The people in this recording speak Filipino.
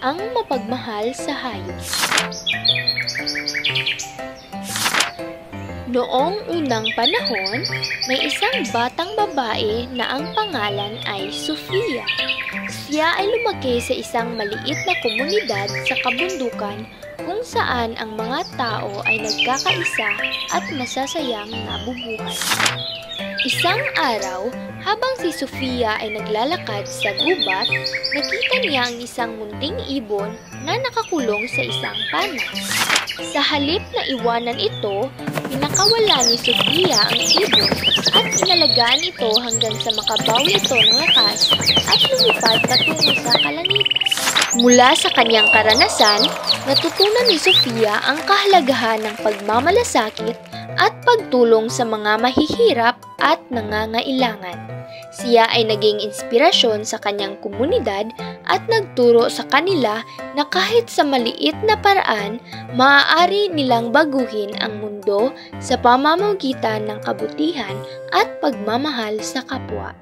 Ang mapagmahal sa hayop. Noong unang panahon, may isang batang babae na ang pangalan ay Sofia. Siya ay lumaki sa isang maliit na komunidad sa kabundukan kung saan ang mga tao ay nagkakaisa at masasayang nabubuhay. Isang araw, habang si Sofia ay naglalakad sa gubat, nakita niya ang isang munting ibon na nakakulong sa isang panas. Sa halip na iwanan ito, pinakawala ni Sofia ang ibon at inalagaan ito hanggang sa makabawi ito ng lakas at lumipad patungo sa kalangitan. Mula sa kanyang karanasan, natutunan ni Sofia ang kahalagahan ng pagmamalasakit at pagtulong sa mga mahihirap at nangangailangan. Siya ay naging inspirasyon sa kanyang komunidad at nagturo sa kanila na kahit sa maliit na paraan, maaari nilang baguhin ang mundo sa pamamagitan ng kabutihan at pagmamahal sa kapwa.